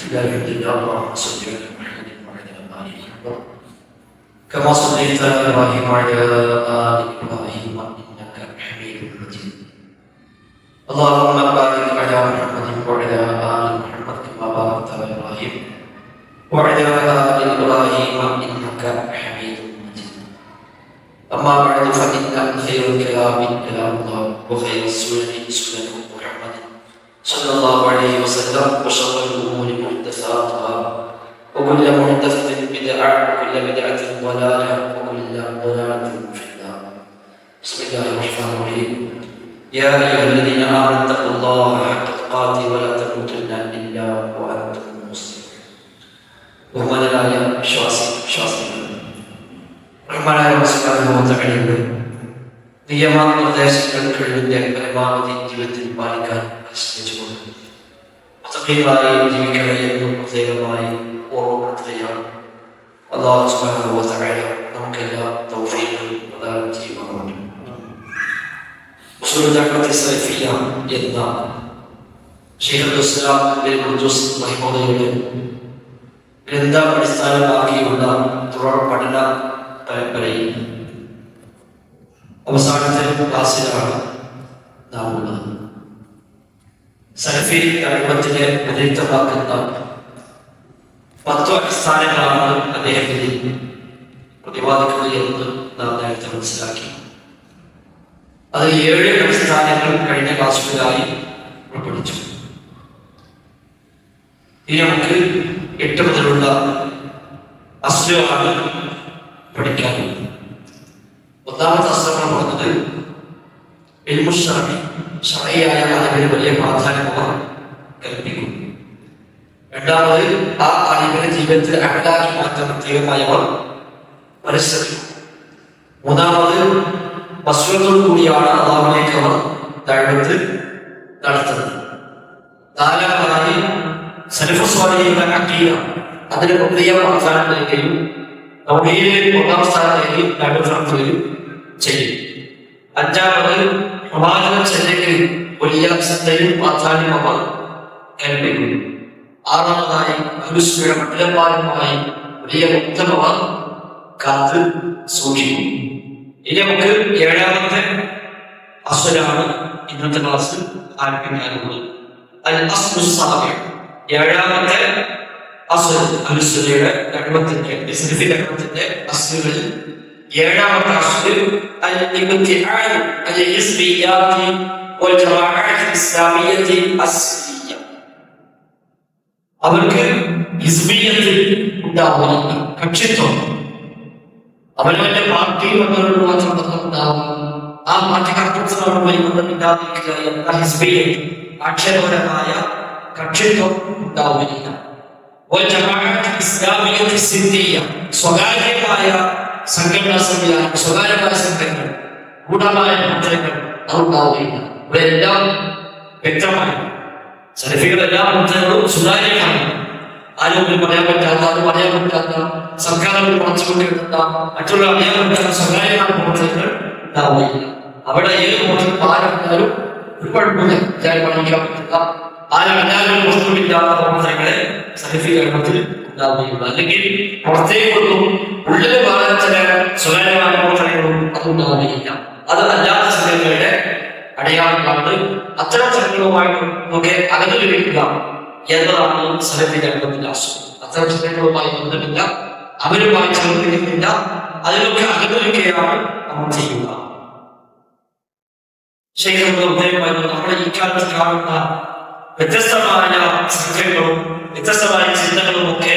إلى الحمد لله اللهم صل على محمد وعلى آل محمد كما صليت على إبراهيم وعلى آل إبراهيم إنك حميد مجيد اللهم بارك على محمد وعلى آل محمد كما باركت على إبراهيم وعلى آل إبراهيم إنك حميد مجيد أما بعد فإن خير الكلام كلام الله وخير السنن سنن محمد صلى الله عليه وسلم وشر الأمور محدثاتها وكل محدثة بدعة وكل بدعة ضلالة وكل ضلالة في النار. بسم الله الرحمن الرحيم. يا أيها الذين آمنوا اتقوا الله حق تقاته ولا تموتن إلا وأنتم مسلمون. ബഹുമാനരായ വിശ്വാസികൾ, റഹ്മാനായ സുബ്ഹാനഹു വ തആലയുടെ നിയമനിർദ്ദേശങ്ങൾ കഴിവിന്റെ പരമാവധി ജീവിതത്തിൽ പാലിക്കാൻ ശ്രമിച്ചുകൊണ്ട് മുത്തഖീകളായി ജീവിക്കണേ എന്ന് പ്രത്യേകമായി ഓർമ്മപ്പെടുത്തുകയാണ്. അല്ലാഹു സുബ്ഹാനഹു വ തആല നമുക്കെല്ലാം തൗഫീഖ് പ്രദാനം ചെയ്യുമാറാകട്ടെ. ഉസൂലുൽ ദഅവത്തി സലഫിയ്യ എന്ന ശൈഖുൽ ഇസ്ലാം ഇബ്നുൽ ഖുദ്ദൂസ് റഹിമഹുള്ളാഹുവിന്റെ ഗ്രന്ഥം അടിസ്ഥാനമാക്കിയുള്ള തുടർ പഠന പരമ്പരയിൽ അവസാനത്തെ ക്ലാസ്സിലാണ് നാം ഉള്ളത്. സലഫി തഅവത്തിനെ വ്യതിരിക്തമാക്കുന്ന 10 അടിസ്ഥാനങ്ങളാണ് അദ്ദേഹത്തിന് പ്രതിപാദിക്കുന്നത് എന്ന് നാം നേരത്തെ മനസ്സിലാക്കി. അത് 7 അടിസ്ഥാനങ്ങൾ കഴിഞ്ഞ ക്ലാസ്സുകളിലായി പഠിച്ചു. ഇനി നമുക്ക് 8 മുതലുള്ള അസ്ലുകളാണ് പഠിക്കാനുള്ളത്. ഒന്നാമത്തെ അസ്ലമാണ് പറഞ്ഞത് ഇൽമു ശർഈ, ശർഈയായ അറിവിന് വലിയ പ്രാധാന്യം കൽപ്പിക്കും. രണ്ടാമത് ആ അറിവിനെ ജീവിതത്തിൽ അമലാക്കി മാറ്റാൻ പ്രത്യേകമായവർ പരിശ്രമിക്കും. മൂന്നാമത് വസ്തുതയോടു കൂടിയാണ് അല്ലാഹുവിലേക്ക് അവർ ദഅവത്ത് നടത്തുന്നത്. നാലാമതായി സലഫു സ്വാലിഹീങ്ങളുടെ അഖീദ, അതിന് പ്രത്യേക പ്രാധാന്യം നൽകുകയും തൗഹീദിൽ ഒന്നാം സ്ഥാനത്തേക്ക് ദഅവത്ത് നടത്തുകയും ചെയ്യും. അഞ്ചാമത് പ്രവാചക ചര്യക്ക് വലിയ ശ്രദ്ധയും പ്രാധാന്യം അവർ കൽപ്പിക്കും. ആറാമതായി അഹ്ലുസുന്നയുടെ മണ്ഡലന്മാരുമായി വലിയ ഉത്തമവർ കാത്ത് സൂക്ഷിക്കും. ഇനി നമുക്ക് 7ാമത്തെ അസ്ലാണ് ഇന്നത്തെ ക്ലാസ്സിൽ ആരംഭിക്കാനുള്ളത്. അൽ അസ്ലു സാബിഅ, 7ാമത്തെ അസ്ൽ അഹ്ലുസുന്നയുടെ ദഅവത്തിന്റെ സലഫി ദഅവത്തിന്റെ അസ്ലുകളിൽ 7ാമത്തെ അസ്ൽ അൽ ഇബ്തിആദ് അൽ ഹിസ്ബിയ്യാത്തി വൽ ജമാഅത്ത് ഇസ്ലാമിയ്യത്തി അസ്ലിയ്യ. അവർക്ക് ഹിസ്ബിയ്യത്തിൽ ഉണ്ടാവുന്ന കക്ഷിത്വം, അവനവന്റെ പാർട്ടിയുള്ളവരോട് മാത്രം ബന്ധമുണ്ടാവും. ആ പാർട്ടികർക്കുമായി ബന്ധമില്ലാതിരിക്കുക എന്ന ഹിസ്ബിയ്യത്ത്, ആക്ഷേപകരമായ കക്ഷിത്വം ഉണ്ടാവുകയില്ല. സ്വകാര്യമായ സംഘടനാ സംവിധാനം, സ്വകാര്യമായ സംഘടനകൾ, ഗൂഢമായ പ്രവർത്തനങ്ങൾ അതുണ്ടാവുകയില്ല. ഇവരെല്ലാം വ്യക്തമായി സലഫികളെല്ലാം പ്രവർത്തനങ്ങളും സുതാര്യമാണ്. ആരോഗ്യം പറയാൻ പറ്റാത്ത, അത് പറയാൻ പറ്റാത്ത, സർക്കാരുകൾ കുറച്ചുകൊണ്ടിരുന്ന, മറ്റുള്ള അറിയാൻ പറ്റാത്ത സ്വകാര്യമായ പ്രവർത്തനങ്ങൾ ഉണ്ടാവുകയില്ല. അവിടെ ഏത് പ്രവർത്തനം ആരെന്നാലും ഒരു കുഴപ്പമില്ല, പാലിക്കാൻ പറ്റുന്ന, ആരറിഞ്ഞാലും പ്രശ്നമില്ലാത്ത പ്രവർത്തനങ്ങളെ സലഫി കർമ്മത്തിൽ ഉണ്ടാവുകയുള്ളൂ. അല്ലെങ്കിൽ പുറത്തേക്കൊന്നും ഉള്ളിൽ പറയാൻ ചില സ്വകാര്യമായ പ്രവർത്തനങ്ങളും അതുണ്ടാവുകയില്ല. അത് അല്ലാത്ത സംഘടനകളുടെ അടയാളങ്ങളാണ്. അത്തരം സംഘടനകളുമായിട്ട് ഒക്കെ അകന്നു ലഭിക്കുക എന്നതാണ് സലഫി കർമ്മത്തിന്റെ ആശയം. അത്തരം സംഘടനകളുമായി ബന്ധമില്ല, അവരുമായി ചേർന്നിരിക്കില്ല, അതിനൊക്കെ അകന്നിരിക്കുകയാണ് നമ്മൾ ചെയ്യുക. നമ്മുടെ ഈ കാലത്ത് കാണുന്ന വ്യത്യസ്തമായ സംഘടനകളും വ്യത്യസ്തമായ ചിന്തകളും ഒക്കെ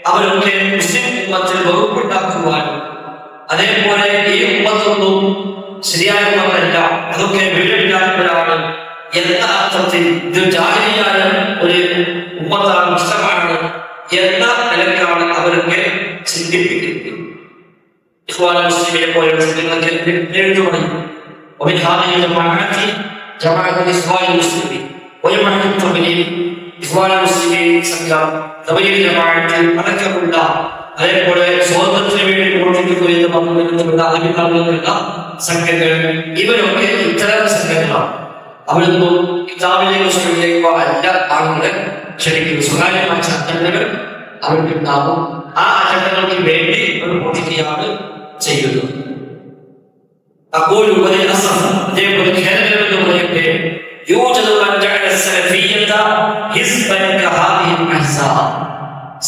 അവരൊക്കെ മുസ്ലിം ഉമ്മത്തിൽ വകുപ്പുണ്ടാക്കുവാനും അതേപോലെ ഈ ഉമ്മത്തൊന്നും ശരിയായ ഉമ്മത്തല്ല, അതൊക്കെ വീടില്ലാത്തവരാണ് എന്ന അർത്ഥത്തിൽ ഇത് ജാഹിലിയായ ഒരു ഉമ്മത്താണ്, പുസ്തകമാണ് എന്ന നിലക്കാണ് അവരൊക്കെ ചിന്തിപ്പിക്കുന്നത്. ഇഖ്വാനുൽ മുസ്ലിമീനെ പോലെയുള്ള ചിന്തകളൊക്കെ എഴുതി പറയും. ومن هذه الجماعات جماعة الإخوان المسلمين وجماعة التبليغ إخوان المسلمين സംഘം, തബ്ലീഗ് ജമാഅത്ത് അടക്കമുള്ള, അതേപോലെ സ്വാതന്ത്ര്യത്തിന് വേണ്ടി പ്രവർത്തിക്കുന്നു എന്ന് പറഞ്ഞുള്ള അഭിപ്രായങ്ങളുള്ള സംഘങ്ങൾ, ഇവരൊക്കെ ഇത്തരം സംഘങ്ങളാണ്. അവരൊന്നും കിതാബിലേക്കോ സുന്നത്തിലേക്കോ അല്ല ആളുകളെ ശരിക്കും സ്വകാര്യമായ സംഘടനകൾ അവർക്കുണ്ടാകും. ആ അജണ്ടകൾക്ക് വേണ്ടി അവർ പ്രവർത്തിക്കുകയാണ് ചെയ്യുന്നത്. അപ്പോൾ അതേപോലെ ഖേദകരെന്ന് പറയട്ടെ,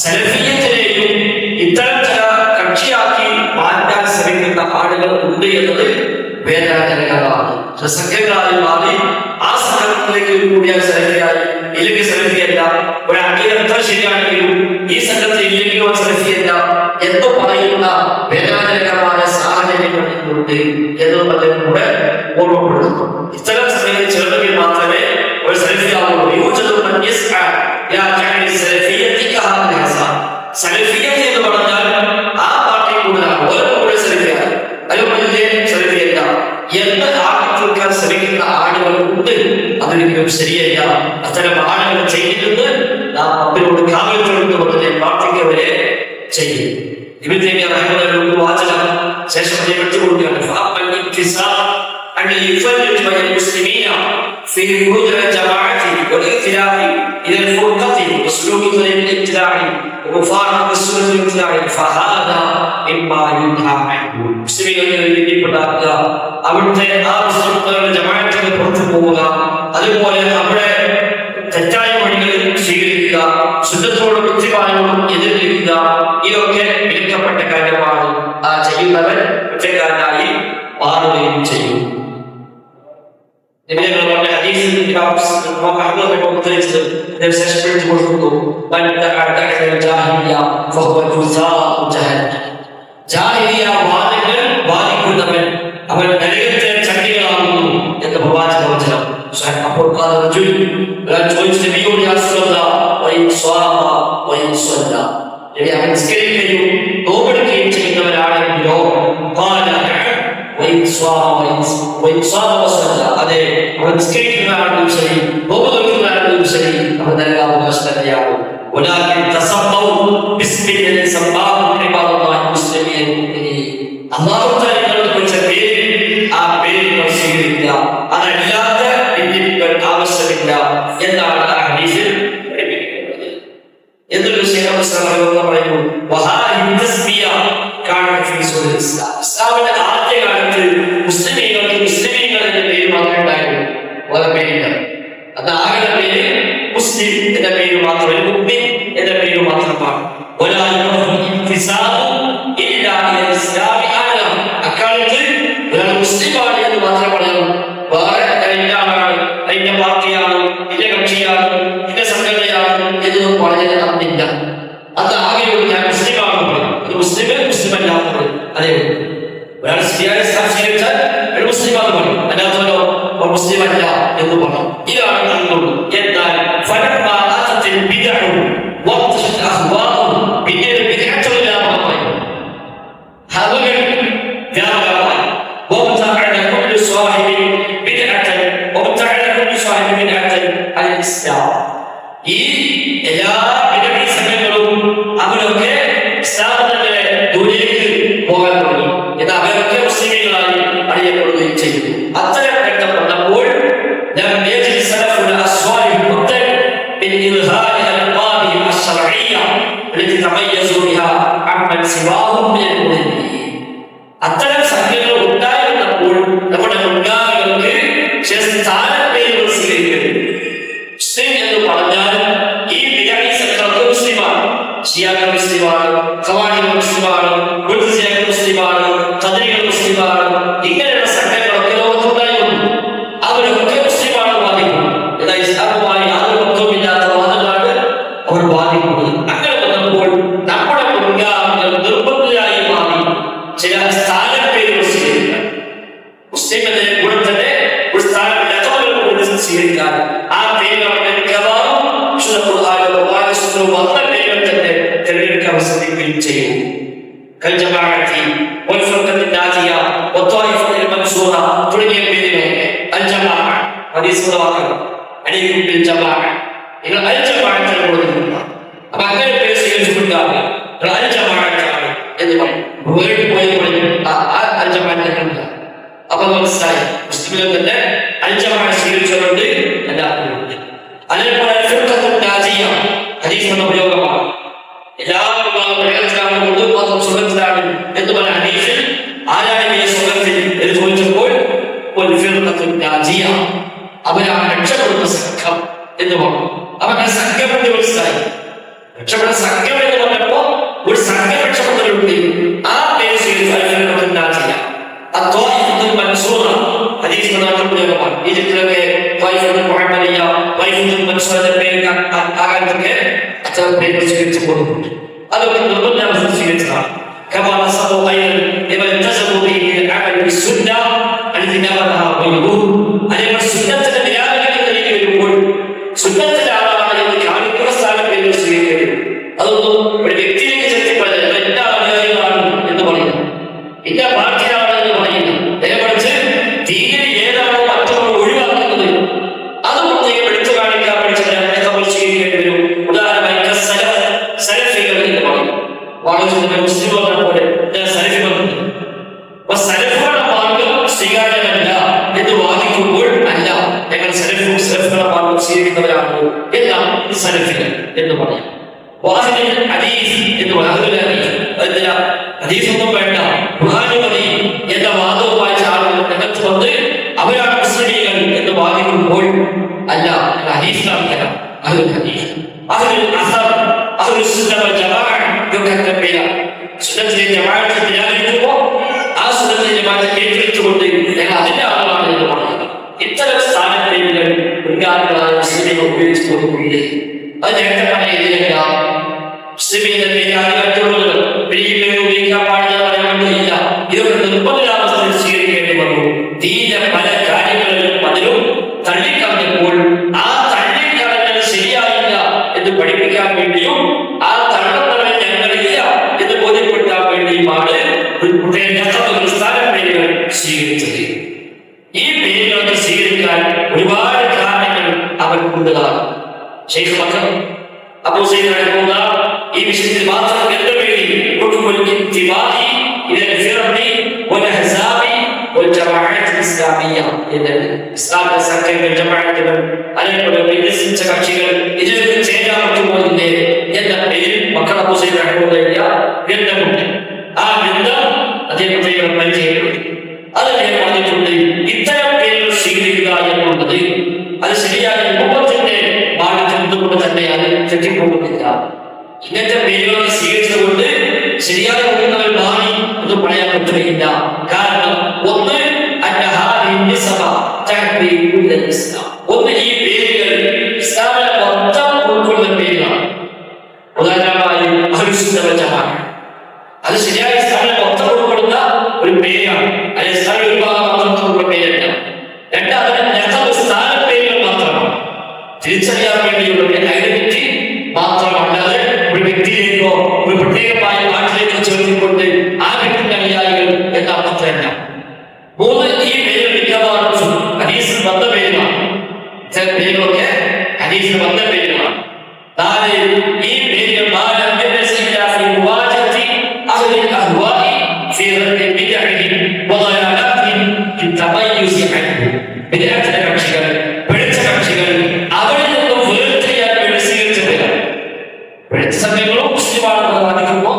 സലഫിയത്തിനെയും ഇത്തരം ചില കക്ഷിയാക്കി മാറ്റാൻ ശ്രമിക്കുന്ന ആളുകൾ ഉണ്ട് എന്നത് വേദനാജനകമാണ്. സംഘങ്ങളായി മാറി ആ സംഘത്തിലേക്ക് കൂടിയാൽ സലഫിയായി, ഇല്ലെങ്കിൽ സലഫിയല്ല, ഒരു അംഗീകാരം എത്ര ശരിയാണെങ്കിലും ഈ സംഘത്തിൽ ഇല്ലെങ്കിലും സലഫിയല്ല എന്ന് പറയുന്ന വേദനാജനകമായ സാഹചര്യങ്ങൾ ഇന്നുണ്ട് എന്നും അദ്ദേഹം കൂടെ ഓർമ്മപ്പെടുത്തുന്നു. ഇത്തരം സമയത്ത് ചേർന്നെങ്കിൽ മാത്രമേ ഒരു സലഫിയാവുള്ളൂ. സലഫിയത്ത് എന്ന് പറഞ്ഞാൽ ആ പാർട്ടി കൂടുതലാണ്, ഓരോ കൂടെ സലഫിയാണ്, അതുപോലെ സലഫിയല്ല എന്ന് ആർക്കാൻ ശ്രമിക്കുന്ന ആളുകൾ ഉണ്ട്. അതൊരിക്കലും ശരിയല്ല. അത്തരം ആളുകൾ ചെയ്യുന്നത് നാം അവരോട് കാവലിച്ചുകൊണ്ടുവന്നതിനെ പ്രാർത്ഥിക്കവരെ ചെയ്യും. ഇബ്നു റഹിമഹുല്ലാഹ് വാചകം ശേഷം വെച്ചുകൊണ്ടാണ് في هدى الجماعة والائتلاف إلى الفرقة وسلوك طريق الابتداع ومفارقة السنة الابتداع فهذا مما ينهى عنه. മുസ്ലിമീങ്ങളുടെ രീതിയിൽപ്പെടാത്ത അവിടുത്തെ ആ മുസ്ലിങ്ങളുടെ ജമാഅത്തിന് പുറത്തു പോവുക, അതുപോലെ അവിടെ തെറ്റായ വഴികളിൽ സ്വീകരിക്കുക, ശുദ്ധത്തോടും കൃത്യമായോടും എതിർക്കുക, ഇതൊക്കെ വിലക്കപ്പെട്ട കാര്യമാണ്. ആ ചെയ്യുന്നവൻ കുറ്റക്കാരനായി മാറുകയും ചെയ്യും. അവൻ നരകത്തെ ചണ്ടികളാകുന്നു എന്ന് പ്രവാചക വചനം. അപ്പോൾ നിസ്കരിക്കുകയും നോമ്പെടുക്കുകയും ചെയ്യുന്നവരാണെങ്കിലോ അതെ, അവൻ നിസ്കരിക്കുന്നതാണെങ്കിലും ശരി, നോമ്പ് നോക്കുന്നതാണെങ്കിലും ശരി, അവൻ നരകാവകാശതയാണ്. ആ പേരുകൾ സ്വീകരിക്കുക, അതല്ലാതെ ആവശ്യമില്ല എന്നാണ് ആ ഹദീസിൽ പഠിപ്പിക്കുന്നത്. എന്നൊരു പറയുന്നു, ഇസ്ലാമിന്റെ ആദ്യകാലത്ത് മുസ്ലിമീങ്ങൾക്ക് മുസ്ലിമീങ്ങൾ എന്ന പേര് മാത്രമേ ഉണ്ടായിരുന്നു, വേറെ പേരില്ല. അത് ആകെ പേര് മുസ്ലിം എന്ന പേര് മാത്രമേ, മുഅ്മിൻ എന്ന പേര് മാത്രമാണ്. അക്കാലത്ത് ഒരാൾ മുസ്ലിമാണ് എന്ന് മാത്രം പറയാം. വേറെ അതിന്റെ ആളാണ്, അതിന്റെ പാർട്ടിയാണ്, ഇന്ന കക്ഷിയാണ്, ഇന്ന സംഘടനയാണ് എന്നൊന്നും പറഞ്ഞത് അന്നില്ല. അത് ആകെയുള്ളൂ ഞാൻ മുസ്ലിമാണ് പറയും. ഒരു മുസ്ലിം മുസ്ലിമല്ലാന്ന് പറയും. അതേ ഒരാൾ സ്വീകരിച്ചാൽ ഒരു മുസ്ലിമാന്ന് പറയും, അല്ലാത്തവരോ മുസ്ലിം അല്ല എന്ന് പറയും. ഇതാണ് അന്നുള്ളൂ. എന്നാൽ പിന്നീട് ഈ എല്ലാ വിധി സംഘങ്ങളും അവരൊക്കെ സ്ഥാപനങ്ങളെ ദൂരേക്ക് പോകാൻ തുടങ്ങി. എന്നാൽ അവരൊക്കെ മുസ്ലിങ്ങളായി അറിയപ്പെടുകയും ചെയ്യുന്നു. അത്തരം ഘട്ടം വന്നപ്പോൾ അത്തരം സംഘങ്ങൾ ഉണ്ടായിരുന്നപ്പോൾ നമ്മുടെ മുൻഗാമികൾക്ക് ചില സ്ഥാനപ്പേരുകൾ സ്വീകരിക്കുന്നു. മുസ്ലിം എന്ന് പറഞ്ഞാൽ ഈ ബിദഅി സംഘങ്ങൾ മുസ്ലിമാണ്, ഷിയാക്കൾ മുസ്ലിമാണ്, ഖവാരിജ് മുസ്ലിമാണ്, മുഅ്തസിലകൾ മുസ്ലിമാണ്, ഖദരികൾ മുസ്ലിമാണ്. ഇങ്ങനെയുള്ള സംഘങ്ങളൊക്കെ ലോകത്തുണ്ടായിരുന്നു. അവരൊക്കെ മുസ്ലിമാണ് വാദിക്കുന്നത്. എന്നാൽ ഇസ്ലാമുമായി യാതൊരു ബന്ധവുമില്ലാത്ത വാദങ്ങളാണ് അവർ വാദിക്കുന്നത്. അങ്ങനെ വന്നപ്പോൾ നമ്മുടെ മുൻഗാമികൾ നിർബന്ധിതരായി മാറി ചില സ്ഥാനപ്പേരുകൾ സ്വീകരിക്കാൻ. മുസ്ലിം എന്നതിനെ കൂടെ തന്നെ ഒരു സ്ഥാനമില്ലാത്തവരെ കൂടെ സ്വീകരിക്കാൻ ആ പേരുകളുടെ മിക്കവാറും വന്ന പേരുകൾ തന്നെ തിരഞ്ഞെടുക്കാൻ ശ്രമിക്കുകയും ചെയ്യും. തുടങ്ങിയ പേരുകളൊക്കെ അപ്പൊ അങ്ങനെ പേര് സ്വീകരിച്ചുകൊണ്ടാണ് എന്ന് പറയും. അപ്പൊ മനസ്സിലായി മുസ്ലിമിൽ തന്നെ അഞ്ചമാണ് സ്വീകരിച്ചവരുണ്ട്, എല്ലാവരും. അതേപോലെ ഹദീസിനുള്ള ഉപയോഗമാണ്. എല്ലാ വിഭാഗം മാത്രം സ്വർഗത്തിലാണ് എന്ന് പറഞ്ഞ ഹദീസിൽ ആരായ സ്വർഗത്തിൽ എന്ന് ചോദിച്ചപ്പോൾ അവരാണ് രക്ഷപ്പെടുന്ന സംഘം എന്ന് പറഞ്ഞു. അവരുടെ സംഘം എന്ന് മനസ്സിലായി. രക്ഷപ്പെടുന്ന സംഘം എന്ന് പറഞ്ഞപ്പോ ഒരു സംഘം രക്ഷപ്പെടുന്നവരുണ്ട്. ആ പേര് ഈജിപ്തിലൊക്കെ അത്തരം പേര് സ്വീകരിച്ചു പോകുന്നുണ്ട്. അതൊക്കെ നിർബന്ധം സ്വീകരിച്ചതാണ്. كما نصبوا أيضا لما التزموا به من العمل بالسنة التي نقلها غيره. أي السنة التي يقول سنة العلامة التي كانت تستعمل في المسلمين. അതൊന്നും ഒരു വ്യക്തിയിലേക്ക് ചെത്തിപ്പറഞ്ഞ എല്ലാ അനുയായികളാണ് എന്ന് പറയുന്നത്, എല്ലാ പാർട്ടിയാണ് എന്ന് പറയുന്നത്. അതേപോലെ തീരെ ഏതാണോ മറ്റൊന്നും ഒഴിവാക്കുന്നത് അത് പ്രത്യേകം എടുത്തു കാണിക്കാൻ പഠിച്ചാൽ നമ്മൾ സ്വീകരിക്കേണ്ടി വരും. ഉദാഹരണമായി സലഫികൾ എന്ന് പറയും. വളരെ മുസ്ലിം പോലെ സലഫുകളുടെ മാർഗം സ്വീകാര്യമല്ല എന്ന് വാദിക്കുമ്പോൾ അല്ല, ഞങ്ങൾ സലഫുകളുടെ മാർഗം സ്വീകരിക്കുന്നവരാണ് എല്ലാം സലഫികൾ എന്ന് പറയാം. ഹദീസൊന്നും വേണ്ട, ഖുർആൻ മതി എന്ന വാദവുമായി ആളുകൾ രംഗത്ത് വന്ന് അവരാണ് മുസ്ലിമീങ്ങൾ എന്ന് വാദിക്കുമ്പോൾ അല്ല, ഹദീസിലാണ് തരാം. സുന്നത്തിലെ ജമാഅത്ത് നിരാകരിക്കുമ്പോൾ ആ സുന്നത്തിലെ ജമാഅത്ത് ഏറ്റെടുത്തുകൊണ്ട് ഞങ്ങൾ അതിന്റെ ആളാണ് എന്ന് പറയുന്നത്. ഇത്തരം സ്ഥാനപ്പേരുകൾ മുൻകാലങ്ങളായ മുസ്ലിമീങ്ങൾ ഉപയോഗിച്ചു പോകുന്നില്ലേ? അത് നേരത്തെ പറഞ്ഞില്ല. മുസ്ലിമീങ്ങളുടെ പേര് ആധികാരികളുള്ളത് പെരിയ ഉപയോഗിക്കാൻ പാടില്ല പറയാനില്ല. ഇതൊക്കെ നിർബന്ധിതാവസ്ഥയിൽ സ്വീകരിക്കേണ്ടി വന്നു. തീരെ പല കാര്യങ്ങളിലും പലരും തള്ളിക്കളഞ്ഞപ്പോൾ ആ തള്ളിക്കളഞ്ഞത് ശരിയായില്ല എന്ന് പഠിപ്പിക്കാൻ വേണ്ടിയും ആ തള്ളുന്നവരെ ഞങ്ങളില്ല എന്ന് ബോധ്യപ്പെടുത്താൻ വേണ്ടിയുമാണ് സ്ഥാനപ്പേരുകൾ സ്വീകരിച്ചത്. ഈ പേരുകളൊക്കെ സ്വീകരിക്കാൻ ഒരുപാട് കാരണങ്ങൾ അവർക്കുള്ളതാണ്. ശൈഖ് ബക്കർ അബൂ സഈദ് റഹിമഹുല്ലാഹ് ഈ വിഷയത്തിൽ മാത്രം എന്റെ പേരിൽ ഇസ്ലാമിക സംഘങ്ങൾ ജമാഅത്തുകൾ അതേപോലെ വികസിച്ച കക്ഷികൾ ഇതിലേക്ക് ചേരാൻ പറ്റുമോയില്ലേ എന്ന പേരിൽ ബക്കർ അബൂ സഈദ് റഹിമഹുല്ലാഹ് ഗ്രന്ഥമുണ്ട്. ആ ഗ്രന്ഥം അദ്ദേഹം പരിചയപ്പെടുത്തി. അതിനെ പറഞ്ഞിട്ടുണ്ട്, ഇത്തരം പേരുകൾ സ്വീകരിക്കുക എന്നുള്ളത് അത് ശരിയായ രൂപത്തിന്റെ മാർഗത്തിൽ നിന്നുകൊണ്ട് തന്നെ അത് തെറ്റിപ്പോകുന്നില്ല. ഇങ്ങനത്തെ പേരുകൾ സ്വീകരിച്ചതുകൊണ്ട് ശരിയായ രൂപങ്ങൾ മാറി എന്ന് പറയാൻ പറ്റുകയില്ല. കാരണം ഒന്ന് ഈ പേരുകൾ ഇസ്ലാമിലെ മൊത്തം ഉൾക്കൊള്ളുന്ന പേരുകളാണ്. ഉദാഹരണമായി അത് ശരിയായ ഇസ്ലാമിലെ മൊത്തം ഉൾക്കൊള്ളുന്ന ഒരു പേരാണ്. അത് ഇസ്ലാമിക വിഭാഗം മാത്രം ഉള്ള പേരല്ല. രണ്ടാമത് സ്ഥാനപ്പേരുകൾ മാത്രമാണ്. തിരിച്ചറിയാൻ വേണ്ടിയുള്ള ഐഡന്റിറ്റി മാത്രമല്ലാതെ ഒരു വ്യക്തിയിലേക്കോ ഒരു പ്രത്യേകമായ നാട്ടിലേക്കോ ചേർത്തിക്കൊണ്ട് ആ വ്യക്തിയുടെ അനുയായികൾ എന്ന അർത്ഥത്തിലല്ല. മൂന്ന്, ഈ പേരുകൾ മിക്കവാറും ഹദീസിൽ വന്ന പേരുകളാണ്. ചില പേരുകളൊക്കെ ഹദീസിൽ വന്ന പേരുകളാണ്. നാല്, ഈ പേരുകൾ കക്ഷികൾ പിഴച്ച കക്ഷികൾ അവരിൽ നിന്നും വേർതിരിയാൻ വേണ്ടി സ്വീകരിച്ച പേരാണ്. പിഴച്ച സംഘങ്ങളും മുസ്ലിമാണെന്ന് വാദിക്കുമ്പോൾ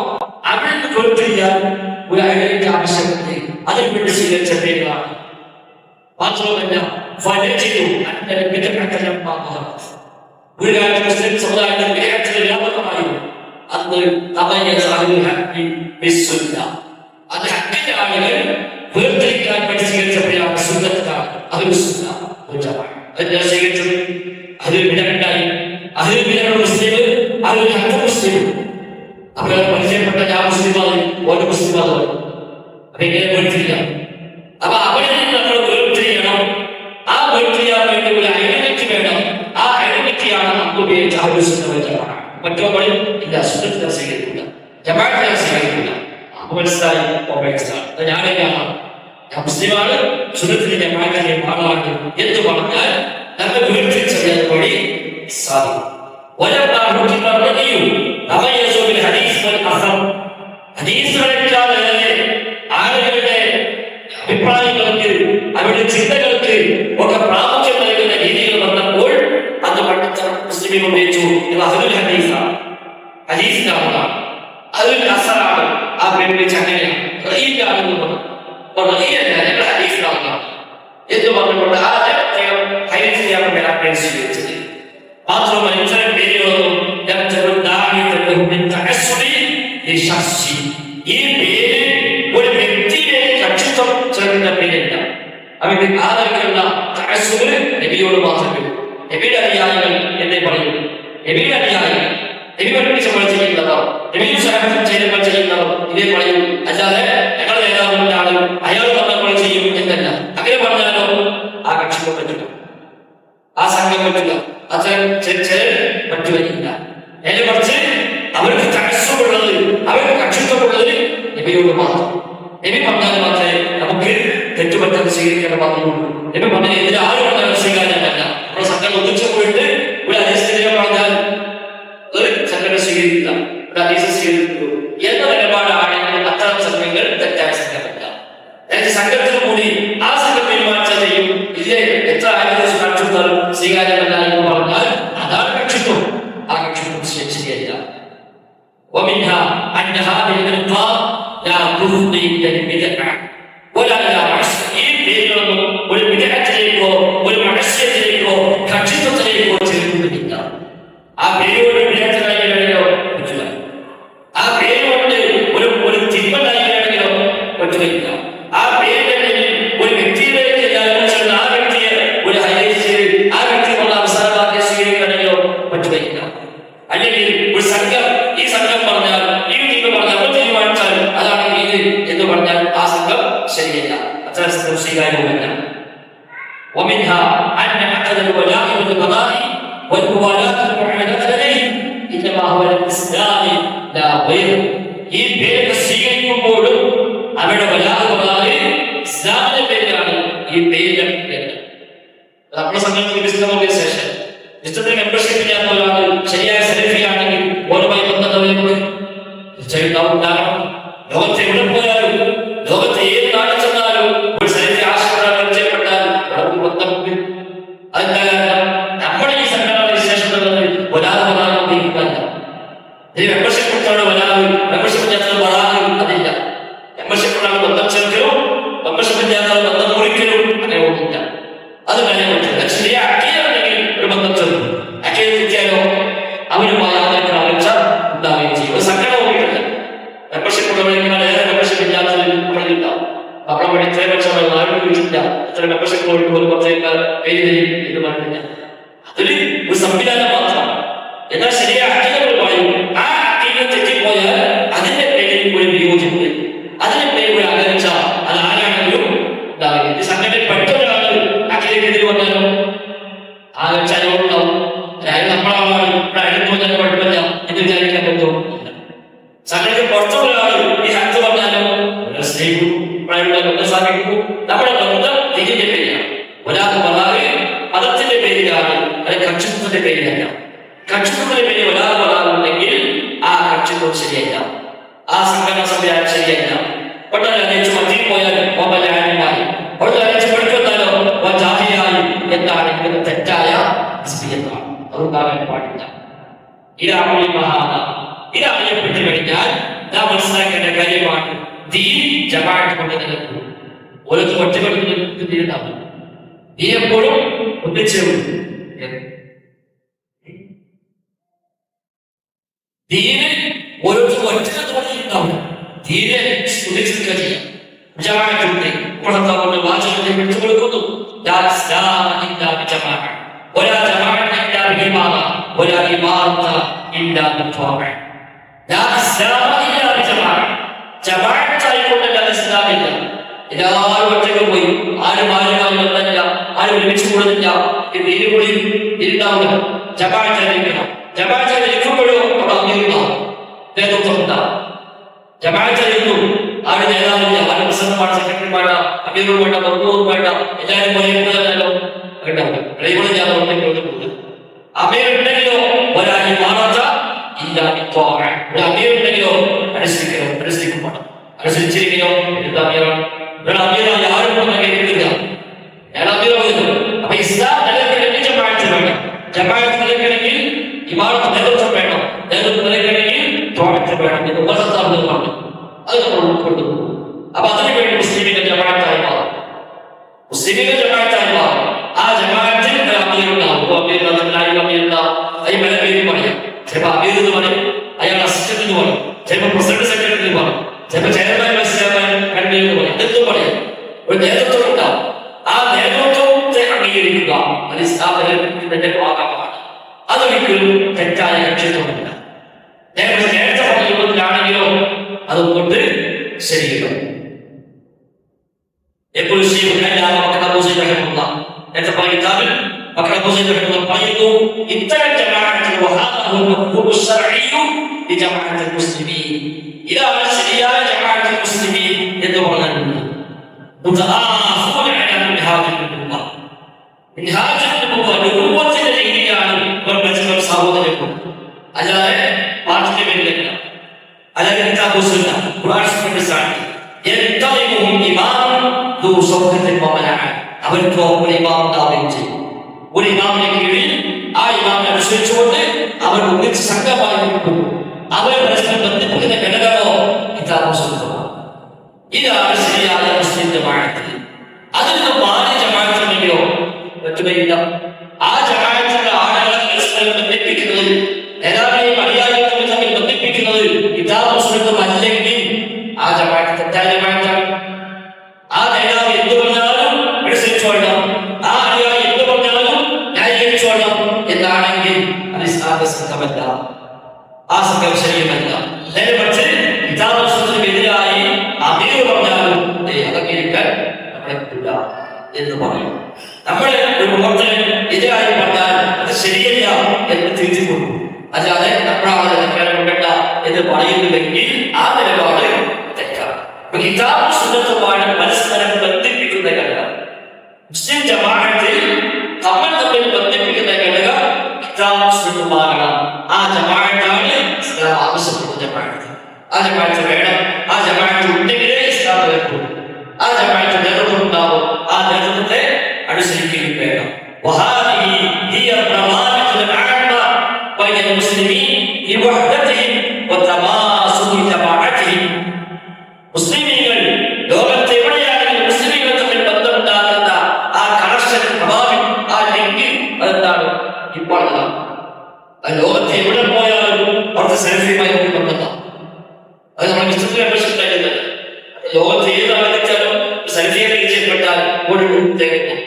അവരിൽ നിന്ന് വേർതിരിയാൻ ഒരു ഐഡന്റിറ്റി ആവശ്യമുണ്ട്. അതിൽ വേണ്ടി സ്വീകരിച്ച പേരുകളാണ്. മാത്രമല്ല ഒരു കാലത്ത് മുസ്ലിം സമുദായത്തിൽ വ്യാപകമായിരുന്നു. അന്ന് അത് ഹക്കിന്റെ ആളുകൾ വേർതിരിക്കാൻ വേണ്ടി സ്വീകരിച്ച പേരാണ് സുന്നത്താണ്. അതൊരു അതെല്ലാം സ്വീകരിച്ചത് അതൊരു വിടണ്ടായി. അതൊരു വിടങ്ങൾ മുസ്ലിം, അതൊരു ഹക്ക് മുസ്ലിം. അവരെ പരിചയപ്പെട്ട ഞാൻ മുസ്ലിമാണ്, ഓരോ മുസ്ലിമാണ്. അതെങ്ങനെ വേർതിരിക്കാം? അപ്പൊ അവിടെ നിന്ന് നമ്മൾ വേർതിരിയണം. ആ വേർതിരിയാൻ വേണ്ടി ഒരു ഐഡന്റിറ്റി വേണം. ആ ഐഡന്റിറ്റിയാണ് നമുക്ക് ഉപയോഗിച്ച ആവശ്യമാണ്. മറ്റോ വഴി ഇല്ല. സുന്നത്തിനെ സ്വീകരിക്കില്ല, ജമാഅത്തിനെ സ്വീകരിക്കില്ല. മനസ്സിലായി ഞാനെങ്ങാണ്, ഞാൻ മുസ്ലിമാണ്, സുന്നത്തിലെ ജമാഅത്തിലെ ആളാണ് എന്ന് പറഞ്ഞാൽ നമ്മൾ വേർതിരിച്ചറിയാൻ വഴി സാധിക്കും. ആളുകളുടെ അഭിപ്രായങ്ങൾക്ക് അവരുടെ ചിന്തകൾക്ക് ഒക്കെ പ്രാമുഖ്യം നൽകുന്ന രീതികൾ വന്നപ്പോൾ അത് പഠിച്ച മുസ്ലിം ഉപയോഗിച്ചു. ഹദീസിലാണ് അതൊരു അസറാണ്. ആ പേര് വെച്ച് അങ്ങനെയാണ് റഈയാണെന്ന് പറഞ്ഞു. ഞങ്ങൾ ഹദീസിലാണ് എന്ന് പറഞ്ഞുകൊണ്ട് ആ പ്രത്യേകം ഹൈലൈറ്റ് ചെയ്യാൻ വേണ്ടി സ്വീകരിച്ചത്. മാത്രമല്ല ഇത്തരം പേരുകളൊന്നും ഈ പേര് ഒരു വ്യക്തിയെ കക്ഷിത്വം ചേർക്കുന്ന പേരല്ല. അവരുടെ ആദരവുള്ള തഅസ്സുബ് നബിയോട് മാത്രമേ. നബിയുടെ അനുയായികൾ എന്നേ പറയൂ. നബിയുടെ അനുയായികൾ നബി പഠിപ്പിച്ചപ്പോൾ ചെയ്യുന്നവർ, നബി ചെയ്യുമ്പോൾ ചെയ്യുന്നവർ ഇതേ പറയൂ. അല്ലാതെ ഞങ്ങളുടെ നേതാവിനാണ് അയാൾ പറഞ്ഞപ്പോൾ ചെയ്യും എന്നല്ല. അങ്ങനെ പറഞ്ഞാലോ ആ കക്ഷിത്വം പറ്റില്ല, ആ സംഘം പറ്റില്ല, അത്തരം പറ്റുകയില്ല. നേരെ മറിച്ച് അവർക്ക് തഅസ്സുബുള്ളത്, അവർക്ക് കക്ഷിത്വമുള്ളത് നബിയോട് മാത്രം. നബി പറഞ്ഞാൽ മാത്രമേ നമുക്ക് തെറ്റുപറ്റാൻ സ്വീകരിക്കാൻ പറഞ്ഞുള്ളൂ. നബി പറഞ്ഞാൽ എതിരെ ആരും പറഞ്ഞാൽ സ്വീകാര്യമല്ല. നമ്മുടെ സംഘം ഒന്നിച്ചു പോയിട്ട് ഒരു ഹദീസിനെ പറഞ്ഞാൽ ഒരു സംഘടന സ്വീകരിക്കില്ല, ഒരു ഹദീസ് സ്വീകരിക്കുന്നു എന്ന നിലപാടാണെങ്കിൽ അത്തരം സംഘങ്ങൾ തെറ്റായ സംഘമല്ല. സംഘത്തിൽ കൂടി ആ സംഘം തീരുമാനിച്ചാൽ ചെയ്യും. ഇതിലെ എത്ര ഹദീസ് കാണിച്ചാലും സ്വീകാര്യമല്ല എന്ന് പറഞ്ഞാൽ അതാണ് കക്ഷിത്വം. ആ കക്ഷിത്വം ശരിയല്ല. ومنها أن هذه الألقاب لا تفضي إلى البدع ولا إلى معصية. ഈ പേരുകളൊന്നും ഒരു ബിദ്അത്തിലേക്കോ ഒരു മഅസിയത്തിലേക്കോ കക്ഷിത്വത്തിലേക്കോ ചേർക്കുന്നില്ല. ആ പേരുകൊണ്ട് ബിദ്അത്തിലായിട്ടോ പറ്റില്ല. ആ പേരുകൊണ്ട് ഒരു തിന്മയായിട്ടോ പറ്റില്ല. ആ പേരിൽ ഒരു വ്യക്തിയിലേക്ക് ആ വ്യക്തിയെ ഒരു ഹൈലൈറ്റ് ആ വ്യക്തി കൊണ്ട് അവസാനമാക്കി സ്വീകരിക്കണമെങ്കിലോ പറ്റില്ല. അല്ലെങ്കിൽ ഒരു സംഘം ഈ സംഘം പറഞ്ഞാൽ ഈ ടീം പറഞ്ഞാൽ തീരുമാനിച്ചാൽ അതാണ് ഇത് എന്ന് പറഞ്ഞാൽ ആ സംഘം ശരിയല്ല, അത്തരം സംഘം സ്വീകാര്യമല്ല. ومنها أن عقد الولاء والقضاء والموالاة المعاهدة عليه إنما هو الإسلام لا غيره. ഈ പേര് സ്വീകരിക്കുമ്പോഴും അവരുടെ ഇസ്ലാമിന്റെ പേരിലാണ്. ഈ പേര് നമ്മുടെ സംഘടന വിശദമായ ശേഷം ഇഷ്ടത്തിന് മെമ്പർഷിപ്പ് ഇല്ലാത്ത ഒരാൾ ശരിയായ സെലഫിയാണെങ്കിൽ ഓരോമായി ബന്ധമുണ്ടാകും. ലോകത്ത് എവിടെ പോയാലും ലോകത്ത് ഏത് നാട്ടിൽ ചെന്നാലും ഒരു സെലഫി ആശുപത്രി പരിചയപ്പെട്ടാൽ വളരെ ബന്ധമുണ്ട്. അതെന്താ കാരണം? നമ്മുടെ ഈ സംഘടന വിശേഷം ഒരാൾ ഉപയോഗിക്കാറില്ല. ഈ മെമ്പർഷിപ്പ് മെമ്പർഷിപ്പ് ഇല്ലാത്ത വരാനും അതില്ല. മെമ്പർഷിപ്പ് ഉള്ള ബന്ധം ചേർക്കലും മെമ്പർഷിപ്പ് ഇല്ലാത്ത ബന്ധം മുറിക്കലും അങ്ങനെ ഒന്നില്ല. അത് പറയാൻ പറ്റില്ല. ശരിയാക്കിയാണെങ്കിൽ ഒരു ബന്ധം ചേർക്കും. അക്കീതോ അവരുമായി ആദരവ് അകൽച്ച ഉണ്ടാവുകയും ചെയ്യും. ഒരു സംഘടന നോക്കിയിട്ടില്ല. മെമ്പർഷിപ്പ് ഉള്ളവരെക്കാൾ ഏറെ മെമ്പർഷിപ്പ് ഇല്ലാത്തവർ നമ്മളിലുണ്ടാവും. അവിടെ വഴി ഇത്രയും വർഷം ആരും ചോദിച്ചില്ല. ഇത്ര മെമ്പർഷിപ്പ് പോയിട്ട് ഒരു കുറച്ചേക്കാൾ പേര് ഇത് പറഞ്ഞില്ല. അതൊരു സംവിധാനം മാത്രമാണ്. എന്നാൽ ശരിയാക്കിയവർ പറയും ആ അക്കീതം തെറ്റിപ്പോയാൽ അതിന്റെ പേരിൽ ഒരു വിയോജിപ്പ്, അതിന്റെ പേരിൽ ഒരു അകൽച്ച, അത് ആരാണെങ്കിലും ഉണ്ടാവില്ല. ഈ സംഘടനയിൽ പെട്ടൊരാൾ അക്കീതക്കെതിരെ വന്നാലോ ആകർച്ചാലുണ്ടാവും. അതായത് നമ്മളാണ് ഇവിടെ അടുത്ത് വന്നാൽ കുഴപ്പമില്ല എന്ന് വിചാരിക്കാൻ പറ്റുമോ? സംഘടനയ്ക്ക് പുറത്തുള്ളൊരാൾ ഈ ഹത്ത് പറഞ്ഞാലോ സ്നേഹിക്കും, സാധിക്കും. നമ്മുടെ ബന്ധം ഇതിന്റെ പേരിലാണ്. ഒരാൾക്ക് വളരെ മതത്തിന്റെ പേരിലാണ്, അല്ലെങ്കിൽ കക്ഷിത്വത്തിന്റെ പേരിലല്ല. കക്ഷിത്വത്തിന്റെ പേരിൽ ഒരാൾ പറയാറുണ്ടെങ്കിൽ ആ കക്ഷിത്വം ശരിയല്ല, ആ സംഘടന സംവിധാനം ശരിയല്ല. ഒട്ടനവധി മതിൽ പോയാൽ ഓമലായി ഒട്ടനവധി പഠിക്കുന്നാലോ ജാഹിയായി എന്താണെങ്കിലും തെറ്റായ നിസ്ബിയത്താണ്. അതുണ്ടാകാൻ പാടില്ല. ഇതാമൊഴി മഹാന ഇതറിയപ്പെട്ടു കഴിഞ്ഞാൽ നാം മനസ്സിലാക്കേണ്ട കാര്യമാണ് ദീൻ ജമാഅത്ത് കൊണ്ട് നിലനിൽക്കും. ഓരോരുത്തർ ഒറ്റപ്പെടുത്തി തീരുണ്ടാവും. നീ എപ്പോഴും ഒന്നിച്ചേരും. ദീന് ഓരോരുത്തർ ഒറ്റ തോന്നിയിട്ടുണ്ടാവും. ദീനെ ഒന്നിച്ചെടുക്കുക ചെയ്യാം. ജമാഅത്തിന്റെ പുറത്തുകൊണ്ട് വാചകത്തെ വിട്ടുകൊടുക്കുന്നു. ഒരാ ജമാഅത്ത് ഇല്ലാ ബിഇമാമ ഒരാ ഇമാമ ഇല്ലാ ബിത്വാബ. ജമാഅത്തായിക്കൊണ്ടല്ല ഇസ്ലാമില്ല. എല്ലാവരും ഒറ്റയ്ക്ക് പോയി ആരും ആരുമായി ബന്ധമില്ല, ആരും ഒരുമിച്ച് കൂടുന്നില്ല. ഇത് ഇരുപൊളി ഇരുണ്ടാവില്ല. ജമാഅത്തായിരിക്കണം. ജമാഅത്തായിരിക്കുമ്പോഴോ അവിടെ അംഗീകരണം നേതൃത്വം ഉണ്ടാവും. ജമാഅത്തായിരുന്നു ആരും നേതാവില്ല, ആരും പ്രസിഡന്റുമാണ്, സെക്രട്ടറിമാര, അമീറും വേണ്ട, ബന്ധുവും വേണ്ട, എല്ലാവരും പോലെ കൂടുതലല്ലോ ഉണ്ടാവില്ല. ഡ്രൈവറില്ലാതെ അമീറുണ്ടെങ്കിലോ ഒരാൾ മാറാത്ത ഇല്ല. ഒരു അമീറുണ്ടെങ്കിലോ അനുസരിക്കും വേണം. അനുസരിച്ചിരിക്കലോ എന്താ അമീറാണ്? അമീറായി ആരും കേൾക്കുന്നില്ല. ഞാൻ അമീറാവുന്നു. അപ്പൊ ഇസ്ലാം നിലനിൽക്കണമെങ്കിൽ ജമാഅത്ത് വേണം. ജമാഅത്ത് നിലനിൽക്കണമെങ്കിൽ ഇമാമത്ത് നേതൃത്വം വേണം. നേതൃത്വം നിലനിൽക്കണമെങ്കിൽ ത്വാഅത്ത് വേണം എന്ന് ഉപസത്താവുന്നത് പറഞ്ഞു. അത് നമ്മൾ ഉൾക്കൊണ്ടു. അപ്പൊ അതിനുവേണ്ടി മുസ്ലിമികൾ ജമാഅത്തായി മാറും. മുസ്ലിമികൾ ജമാഅത്തായി മാറും. ആ ജമാഅത്തിൽ അമീറുണ്ടാവും. അമീറുണ്ടാവും പല പേരും പറയാം. ചിലപ്പോൾ അമീർ എന്ന് പറയും, അയാൾ അസിസ്റ്റന്റ് എന്ന് പറയും, ചിലപ്പോൾ പ്രസിഡന്റ് സെക്രട്ടറി എന്ന് പറയും, ചിലപ്പോൾ ചെയർമാൻ വൈസ് ചെയർമാൻ കൺവീനർ എന്ന് പറയും. എന്തും പറയും. ഒരു നേതൃത്വം ഉണ്ടാവും. ആ നേതൃത്വത്തെ അംഗീകരിക്കുക അത് ഇസ്ലാമിന്റെ ഭാഗമാണ്. അതൊരിക്കലും തെറ്റായ ലക്ഷ്യത്വമില്ല. നേരത്തെ പറഞ്ഞ രൂപത്തിലാണെങ്കിലോ അതുകൊണ്ട് ശരിയല്ല. എപ്പോഴും നേരത്തെ പറയുന്നത് പറയുന്നു ഇത്തരം ഇതാണ് ശരിയായ ജമാഅത്തുൽ മുസ്ലിമീൻ എന്ന് പറഞ്ഞിട്ടുണ്ട്. സഹോദരങ്ങൾ അല്ലാതെ പാർട്ടിന്റെ പേരിലല്ല, അല്ലാതെ അവർക്ക് ഒരു ഇമാം ഉണ്ടാവുകയും ചെയ്യും. ഒരു ഇമാമിനെ കീഴിൽ ആ ഇമാമിനെ അനുസരിച്ചുകൊണ്ട് അവർ ഒന്നിച്ച് സംഘമായി നിൽക്കും. അവരെ പരസ്പരം ബന്ധിപ്പിക്കുന്ന ഘടകമോ കിതാബും സുന്നത്തുമാണ്. ഇതാണ് ശരിയായ മുസ്ലിം ജമാഅത്ത്. അതിൽ നിന്ന് മാറി ജമാഅത്തുണ്ടെങ്കിലോ പറ്റുകയില്ല. ആ ജമാഅത്തിന്റെ ആളുകളെ പരസ്പരം ബന്ധിപ്പിക്കുന്നത്, നേതാക്കളെയും അനുയായികളെയും തമ്മിൽ ബന്ധിപ്പിക്കുന്നത് കിതാബും സുന്നത്തും അല്ലെങ്കിൽ ആ ജമാഅത്ത് തെറ്റായ ജമാഅത്താണ്. ആ നേതാവ് എന്ത് പറഞ്ഞാലും അനുസരിച്ചോളണം, ആ അനുയായി എന്ത് പറഞ്ഞാലും ന്യായീകരിച്ചോളണം എന്നാണെങ്കിൽ അത് ഇസ്ലാമിക സംഘമല്ല, ആ സംഘം ശരിയമല്ല. നേരെ മറിച്ച് കിതാബും സുന്നത്തിനും എതിരായി അമീർ പറഞ്ഞാലും അംഗീകരിക്കാൻ നമ്മളെ കിട്ടില്ല എന്ന് പറയും. നമ്മളെ ഒരു പ്രവർത്തകൻ എതിരായി പറഞ്ഞാൽ അത് ശരിയല്ല എന്ന് തിരിച്ചു കൊടുക്കും. അല്ലാതെ നമ്മളാണ് കൊണ്ടല്ല എന്ന് പറയുന്നുവെങ്കിൽ ആ നിലപാട് തെറ്റാണ്. കിതാബും സുന്നത്തുമാണ് പരസ്പരം ബന്ധിപ്പിക്കുന്ന ഘടകം. മുസ്ലിം ജമാഅത്തിൽ തമ്മിൽ ബന്ധിപ്പിക്കുന്ന ഘടകം കിതാബും സുന്നത്തുമാകണം. ആ ജമാഅത്താണ് ഇസ്ലാം ആവശ്യപ്പെടുന്ന ജമാഅത്ത്. ആ ജമാഅത്ത് വേണം. ആ ജമാഅത്ത് ഉണ്ടെങ്കിലേ ഇസ്ലാം നിലനിൽക്കും. ആ ജമാഅത്ത് നേതൃത്വം ഉണ്ടാവും. ആ നേതൃത്വത്തെ അനുസരിക്കുകയും വേണം. മുസ്ലിമീങ്ങൾ ലോകത്ത് എവിടെയാണെങ്കിലും മുസ്ലിമീങ്ങൾ തമ്മിൽ ബന്ധമുണ്ടാകുന്ന ആ കണക്ഷൻ, ആ ലിങ്ക് അതെന്താണ് ഇപ്പോൾ ലോകത്ത് എവിടെ പോയാലും അവർക്ക് സെൽഫിയുമായി ബന്ധമാണ്. അത് നമ്മുടെ വിശുദ്ധ അപേക്ഷിച്ചിട്ടുണ്ടായിരുന്നത്. ലോകത്ത് ഏതാണ് വെച്ചാലും സെൽഫിയെ പരിചയപ്പെട്ടാൽ ഓടി തേക്കുന്നു.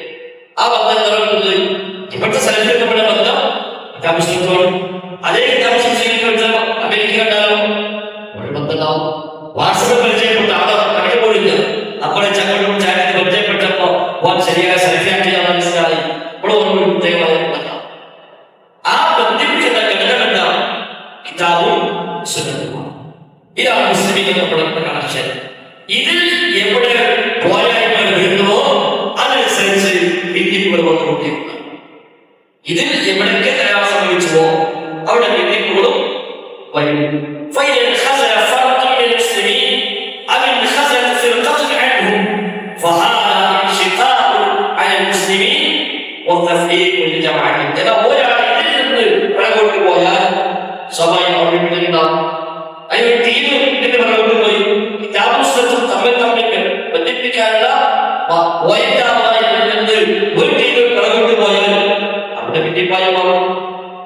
ആ ബന്ധം നിറക്കുന്നത് ഇപ്പോഴത്തെ സെൽഫി നമ്മുടെ ബന്ധം താമസിച്ചോളും. അതേ താമസിച്ച് അമേരിക്ക കണ്ടാലും ഒരു ബന്ധമുണ്ടാവും. വാട്സപ്പ് പരിചയപ്പെട്ട ആളെ കണ്ടു പോയില്ല, നമ്മളെ ചങ്ങോട്ടും ചായത്തിൽ പരിചയപ്പെട്ടപ്പോ ശരിയായ സെൽഫി ആക്കിയാൽ മനസ്സിലായി. ഇപ്പോഴും പ്രത്യേകമായ ബന്ധം. ആ ബന്ധിപ്പിക്കുന്ന ഘടകമല്ല കിതാബും സുന്നത്തുമാണ്. ഇതാണ് മുസ്ലിമീങ്ങളുടെ പ്രവർത്തന കണക്ഷൻ. ഇതിൽ എവിടെ പോരായ്മകൾ വരുന്നുവോ അതനുസരിച്ച് ഭിന്നിപ്പുകൾ വന്നുകൊണ്ടിരിക്കുന്നു. ഇതിൽ എവിടേക്ക് തയ്യാർ സംഭവിച്ചുവോ അവിടെ ഭിന്നിപ്പുകളും വരും. പോയാൽ സ്വാഭാവികം അതിനൊരു ടീം എന്ന് പറഞ്ഞുകൊണ്ട് പോയി കിതാബും സുന്നത്തും തമ്മിൽ ബന്ധിപ്പിക്കാനുള്ള ഒരു ടീം പറഞ്ഞുകൊണ്ട് പോയാൽ അവിടെ ഭിന്നിപ്പായി മാറും,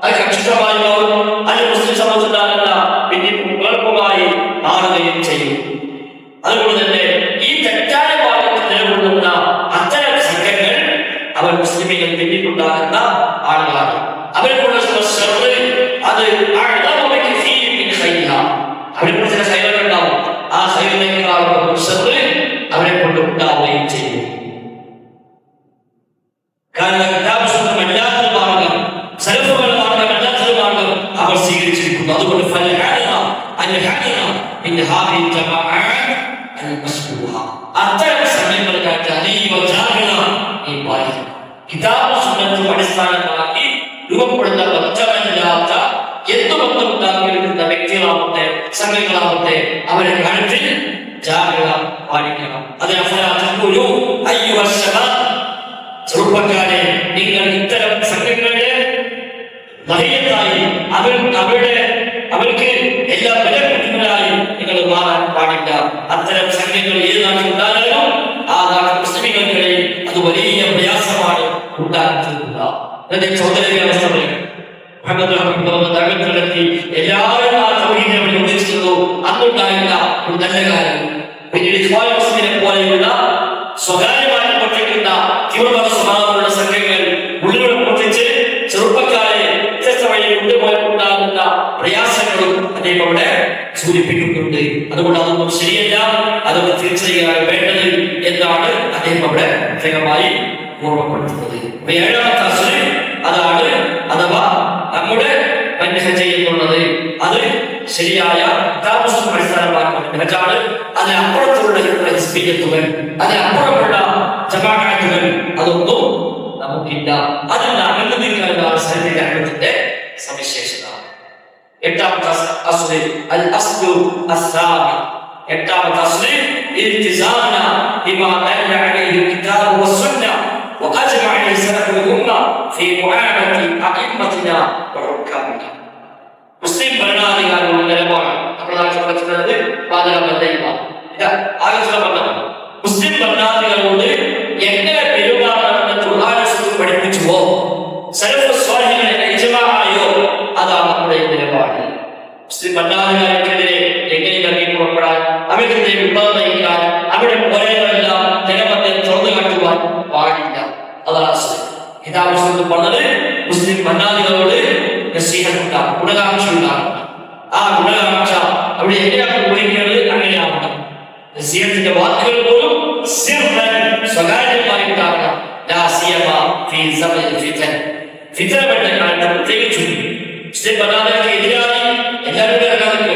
അത് കക്ഷിതമായി മാറും. അത് മുസ്ലിം സമൂഹത്തിലുള്ള ഭിന്നിപ്പും കുഴപ്പമായി മാറുകയും ചെയ്യും. അതുകൊണ്ട് തന്നെ ഈ തെറ്റായ ഭാഗത്ത് നിലകൊള്ളുന്ന അത്തരം സംഘങ്ങൾ അവർ മുസ്ലിമീങ്ങൾ ഭിന്നിപ്പുണ്ടാകുന്ന ആളുകളാണ്. അവർക്കുള്ള അത് അവരെ ചില സൈലങ്ങൾ ഉണ്ടാവും. ആ സൈലനേക്കാളും അവരെ കൊണ്ട് ഉണ്ടാവുകയും ചെയ്യും. കാരണം അല്ലാത്തൊരു മാർഗം, സലഫുകളുടെ മാർഗം അല്ലാത്തൊരു മാർഗം അവർ സ്വീകരിച്ചിരിക്കുന്നു. അതുകൊണ്ട് അത്തരം സമയങ്ങൾക്കായിട്ട് അതീവ ജാഗ്രത ഈ പാലിക്കണം. കിതാബും സുന്നത്തും അടിസ്ഥാനമാക്കി രൂപപ്പെടുന്ന ബന്ധമില്ലാത്ത എന്തു ബന്ധമുണ്ടാക്കിയിരിക്കുന്ന വ്യക്തികളാവട്ടെ സംഘങ്ങളാവട്ടെ അവരെ കാര്യത്തിൽ ജാഗ്രത പാലിക്കണം. ചെറുപ്പക്കാരെ, നിങ്ങൾ ഇത്തരം സംഘങ്ങളുടെ മഹിയത്തായി അവരുടെ അവർക്ക് എല്ലാ ബലപ്പെടുന്നവരായി നിങ്ങൾ മാറാൻ പാടില്ല. അത്തരം സംഘങ്ങൾ ഏത് നാട്ടിൽ ഉണ്ടായാലും ആ നാട്ടിൽ മുസ്ലിങ്ങൾക്കിടയിൽ അത് വലിയ പ്രയാസമാണ് ഉണ്ടാക്കുന്നത്. എന്റെ സഹോദരന്റെ അവസ്ഥ പറയും തകർത്തി എല്ലാവരും ആ തൗഹീദിനെ ഉദ്ദേശിച്ചതോ അന്നുണ്ടായിരുന്ന ഒരു നല്ല കാര്യം. പിന്നീട് ഇഖ്വാനുൽ മുസ്ലിമിനെ പോലെയുള്ള സ്വകാര്യമായി പ്രവർത്തിക്കുന്ന തീവ്രവാദ സ്വഭാവമുള്ള സംഘങ്ങൾ ഉള്ളിലൂടെ പ്രവർത്തിച്ച് ചെറുപ്പക്കാരെ വ്യത്യസ്ത വഴിയിൽ കൊണ്ടുപോയിട്ടുണ്ടാകുന്ന പ്രയാസങ്ങളും അദ്ദേഹം അവിടെ സൂചിപ്പിക്കുന്നുണ്ട്. അതുകൊണ്ട് അതൊന്നും ശരിയല്ല, അതൊന്നും തിരിച്ചറിയാൻ വേണ്ടത് എന്നാണ് അദ്ദേഹം അവിടെ പ്രത്യേകമായി ഓർമ്മപ്പെടുത്തുന്നത്. ഏഴാമത്തെ അസുര അതാണ്, അഥവാ നമ്മുടെ മൻഹജ് എന്നുള്ളത് അത് ശരിയായ അടിസ്ഥാനമാക്കാണ്. അതിനപ്പുറത്തുള്ള ഹിസ്ബിയ്യത്തുകൾ, അതിനപ്പുറമുള്ള ജമാഅത്തുകൾ അതൊന്നും നമുക്കില്ല. അതിന്റെ അകന്നു നിൽക്കാനാണ് സൈനികത്തിന്റെ സവിശേഷത. എട്ടാമത്തെ അസ്ല് അൽ അസ്ലു അസ്സാബി. എട്ടാമത്തെ അസ്ല് ഇൽതിസാമന ബിമാ ദല്ല അലൈഹി കിതാബു വസ്സുന്ന وأجمع سلف الأمة في معاملة أئمتنا وحكامنا. മുസ്ലിം ഭരണാധികാരികളുടെ നിലപാട് നമ്മുടെ നാട്ടിൽ പറ്റുന്നത് മുസ്ലിം ഭരണാധികാരികളോട് എങ്ങനെ പെരുമാറണമെന്ന് ഖുർആനിൽ പഠിപ്പിച്ചുവോ സലഫ് സ്വാലിഹീങ്ങളുടെ ഇജ്മാഅയോ അതാണ് നമ്മുടെ നിലപാട്. മുസ്ലിം ഭരണാധികാരികൾക്കെതിരെ എങ്ങനെ ഇറങ്ങി പുറപ്പെടാൻ, അവരുടെ വിപ്ലവം നയിക്കാൻ, അവരുടെ പോരായ്മകളെല്ലാം ജനമത്തെ തുറന്നു കാട്ടുവാൻ പാടില്ല. അതാണ് ഹിതാബ് പറഞ്ഞത്. മുസ്ലിം ഭരണാധികാരികളോട് നസീഹത്തുണ്ടാകും, ഗുണകാംക്ഷയുണ്ടാകും. ആ ഗുണകാംക്ഷ അവിടെ എങ്ങനെയാണ് ഉപയോഗിക്കുന്നത് അങ്ങനെയാവണം. നസീഹത്തിന്റെ വാക്കുകൾ പോലും സ്വകാര്യമായി ഉണ്ടാകണം. ഫിത്നയുടെ കാലത്ത് പ്രത്യേകിച്ചും മുസ്ലിം ഭരണാധികാരിക്ക് എതിരായി എല്ലാവരും ഇറങ്ങാതെ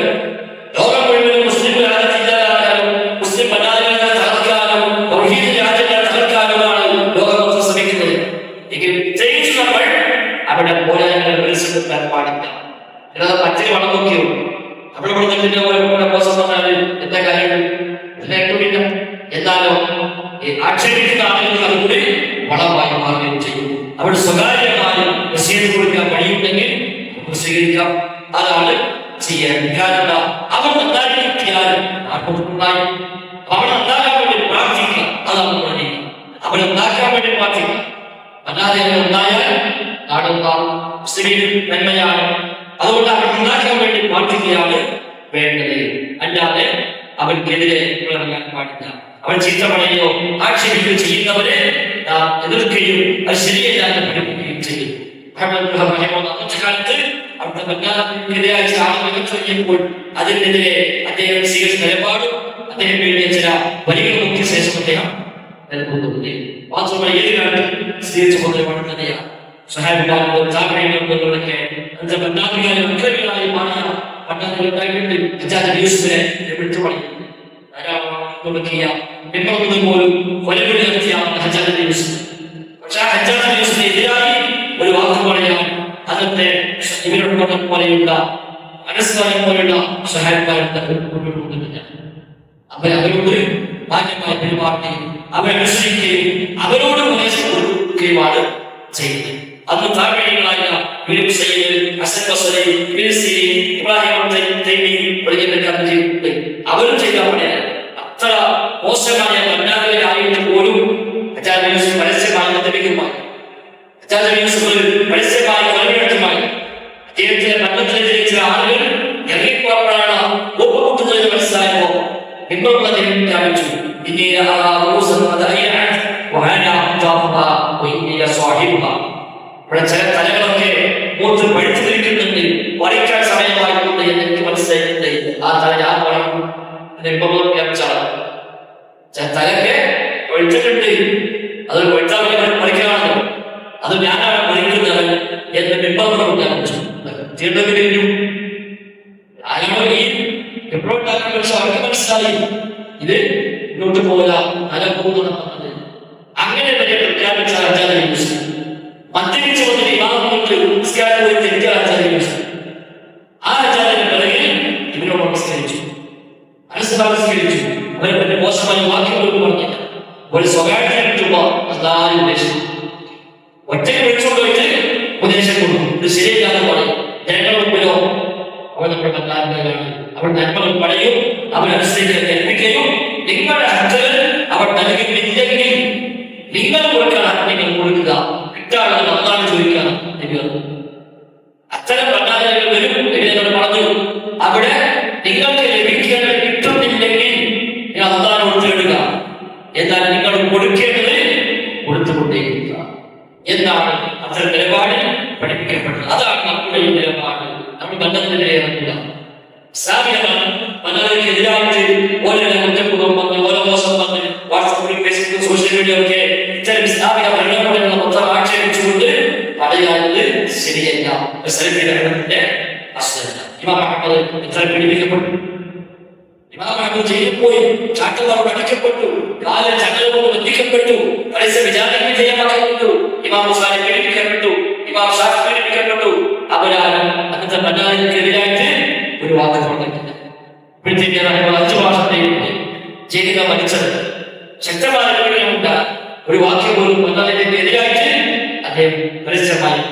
ലോകം മുഴുവൻ മുസ്ലിം രാജ്യത്ത് ഇല്ലാതാക്കാനും മുസ്ലിം ഭരണാധികാരികളെ തകർക്കാനും തൗഹീദ് രാജ്യങ്ങളെ തകർക്കാനുമാണ് ലോകം മൊത്തം ശ്രമിക്കുന്നത്. എങ്കിൽ പ്രത്യേകിച്ച് നമ്മൾ അവിടെ പോരായ്മകൾ മനസ്സിലാക്കാൻ പാടില്ല. അല്ലാതെ മറ്റൊരു വളം നോക്കിയോ അവിടെ മോശം പറഞ്ഞാൽ എന്താ കാര്യം ഇല്ല. എന്നാലോ ആക്ഷേപിക്കുന്ന ആളുകൾ അതുകൊണ്ട് വളമായി മാറുകയും ചെയ്യും. അവിടെ സ്വകാര്യമായി നസീഹത്ത് കൊടുക്കാൻ കഴിയുമെങ്കിൽ നമുക്ക് സ്വീകരിക്കാം. അതാണ് ചെയ്യാൻ. കാരണം അവർ നന്നായി കിട്ടിയാൽ ആത്മഹത്യ അവർ നന്നാക്കാൻ വേണ്ടി പ്രാർത്ഥിക്കുക. അതാണ് വേണ്ടി അവരെ നന്നാക്കാൻ വേണ്ടി പ്രാർത്ഥിക്കുക. അല്ലാതെ അവർ നന്നായാൽ നാടുണ്ടാകും, മുസ്ലിം നന്മയാണ്. അതുകൊണ്ട് അവർ നന്നാക്കാൻ വേണ്ടി പ്രാർത്ഥിക്കുകയാണ് വേണ്ടത്. അല്ലാതെ അവർക്കെതിരെ ഇറങ്ങാൻ പാടില്ല. അവൻ ചീത്ത പറയുകയോ ആക്ഷേപിക്കുകയോ ചെയ്യുന്നവരെ നാം എതിർക്കുകയും അത് ശരിയല്ലാതെ പഠിപ്പിക്കുകയും ചെയ്യും. അന്നത്തെ കാലത്ത് അവിടുത്തെ ബംഗാളിനെതിരായ ആളുകൾ ചെയ്യുമ്പോൾ അതിനെതിരെ അദ്ദേഹം സ്വീകരിച്ച നിലപാടും അദ്ദേഹം എഴുതിയ ചില വരികൾ മുഖ്യ ശേഷം അദ്ദേഹം നൽകുന്നുണ്ട്. മാത്രമല്ല ഏത് കാലത്തും സ്വീകരിച്ച നിലപാട് തന്നെയാണ്. സഹാബികളൊക്കെ അതിന്റെ ഭരണാധികാരികളായി മാറിയ ഭരണാധികാരികളുണ്ടായിട്ടുണ്ട്. ഹജ്ജാജ് യൂസുഫിനെ വിളിച്ചു പറയുന്നു. പോലും കൊലവിളി നടത്തിയ ഹജ്ജാജ് യൂസുഫ്. പക്ഷെ ആ ഹജ്ജാജ് യൂസുഫിന് എതിരായി ഒരു വാക്ക് പറയാൻ അന്നത്തെ ഇവരുടെ പോലെയുള്ള മനസ്സിലായ പോലെയുള്ള സഹായക്കാരുടെ കൊണ്ടുകൊണ്ടില്ല. അവരോട് മാന്യമായി പെരുമാറുകയും അവരെ അനുസരിക്കുകയും അവരോട് ഉപദേശം കൊടുക്കുകയുമാണ് ചെയ്യുന്നത്. അന്ന് താഴ്വഴികളായ അവരും ചെയ്ത പണിയാണ്. അത്ര മോശമായ ഭരണാധികാരിയായിട്ട് പോലും പരസ്യമായി ലഭിക്കുമായി പരസ്യമായി കൊലപ്പെടുത്തുമായി അദ്ദേഹത്തിന്റെ ബന്ധത്തിൽ ജയിച്ച ആളുകൾ ഇറങ്ങിപ്പോഴാണ് ഒപ്പുമുട്ടുന്നതിന് മനസ്സിലായപ്പോ നിങ്ങളും അദ്ദേഹം ത്യാഗിച്ചു. ചില തലകളൊക്കെ മൂത്ത് പഴുത്തു നിൽക്കുന്നുണ്ട്, വരയ്ക്കാൻ സമയമായിട്ടുണ്ട് എന്ന് എനിക്ക് മനസ്സിലായിട്ടുണ്ട്. ആ തല ഞാൻ പറയും ചില തലക്കെ പഴുത്തിട്ടുണ്ട്, അത് പഴുത്താൻ പറിക്കാണല്ലോ, അത് ഞാനാണ് പറിക്കുന്നത് എന്ന് ബിംബം ത്യാഗിച്ചു. തീർന്നു കഴിഞ്ഞു. ആരാണോ ഈ എപ്പോഴും അവർക്ക് മനസ്സിലായി ഇത് മുന്നോട്ട് പോകില്ല, തല പോകുന്നത്. അങ്ങനെ തന്നെ പ്രഖ്യാപിച്ച മദ്യപിച്ചു വന്ന വിവാഹങ്ങൾക്ക് നിസ്കാരം പോയി തെറ്റാൻ ആ ആചാര്യന്റെ പിറകിൽ ഇവരോട് നമസ്കരിച്ചു, അനുസ്കരിച്ചു. അവരെ പറ്റി മോശമായ വാക്യങ്ങളൊന്നും പറഞ്ഞില്ല. ഒരു സ്വകാര്യ കിട്ടുമ്പോൾ അതാരും ഉദ്ദേശിച്ചു ഒറ്റയ്ക്ക് വിളിച്ചുകൊണ്ട് വെച്ച് ഉപദേശം കൊടുക്കും. ഇത് ശരിയല്ലാതെ പറയും. ജനങ്ങളുടെ മുമ്പിലോ അവൻ നമ്മുടെ ഭർത്താവിനാണ്. അവൻ നന്മകൾ പറയും, അവനനുസരിച്ച് ഏൽപ്പിക്കുകയും നിങ്ങളുടെ ഹക്കുകൾ അവർ നൽകുന്നില്ലെങ്കിൽ നിങ്ങൾ കൊടുക്കണം, നിങ്ങൾ കൊടുക്കുക. കിട്ടാണെന്ന് അള്ളാഹ് ചോദിക്കണം. അത്തരം ഭർത്താവികൾ വരും എന്ന് പറഞ്ഞു. അവിടെ നിങ്ങൾക്ക് ലഭിക്കേണ്ടത് കിട്ടുന്നില്ലെങ്കിൽ അള്ളാഹിനോട് തേടുക. എന്നാൽ നിങ്ങൾ കൊടുക്കേണ്ടത് കൊടുത്തുകൊണ്ടേയിരിക്കുക എന്നാണ് അത്തരം നിലപാടിൽ പഠിപ്പിക്കപ്പെട്ടത്. അതാണ് നമ്മുടെ ഈ നിലപാട്. നമ്മൾ ബന്ധത്തിനെതിരെയല്ല, ഇസ്ലാമികമാണ്. ബന്ധത്തിനെതിരായിട്ട് ഓരോ കുറ്റപ്പുറം വന്ന്, ഓരോ മോശം വന്ന്, വാട്സാപ്പിലും ഫേസ്ബുക്കും സോഷ്യൽ മീഡിയ ഒക്കെ ഇത്തരം ഇസ്ലാമിക ഭരണകൂടങ്ങളെ മൊത്തം ആക്ഷേപിച്ചുകൊണ്ട് പറയുന്നത് ശരിയല്ല. ഇമാം അഹ്മദ് എത്ര പീഡിപ്പിക്കപ്പെട്ടു, ഇമാം അഹ്മദ് ജയിലിൽ പോയി, ചാട്ടവാറോട് അടിക്കപ്പെട്ടു, കാല ചങ്ങലകൊണ്ട് ബന്ധിക്കപ്പെട്ടു, പരസ്യ വിചാരണ വിധേയമാക്കപ്പെട്ടു. ഇമാം ബുഖാരി പീഡിപ്പിക്കപ്പെട്ടു, ഇമാം ഷാഫി പീഡിപ്പിക്കപ്പെട്ടു. അവരാണ് അന്നത്തെ ഭരണാധികാരിക്കെതിരായിട്ട് ഒരു വാക്ക് പറഞ്ഞിട്ടില്ല. ഇപ്പോഴത്തേക്ക് 5 മാസത്തേക്ക് ജയിലിൽ മരിച്ചത് ശക്തമായ ഒരു വാക്യം പോലും ഭരണാധികാരിക്കെതിരായിട്ട് അദ്ദേഹം പരസ്യമായി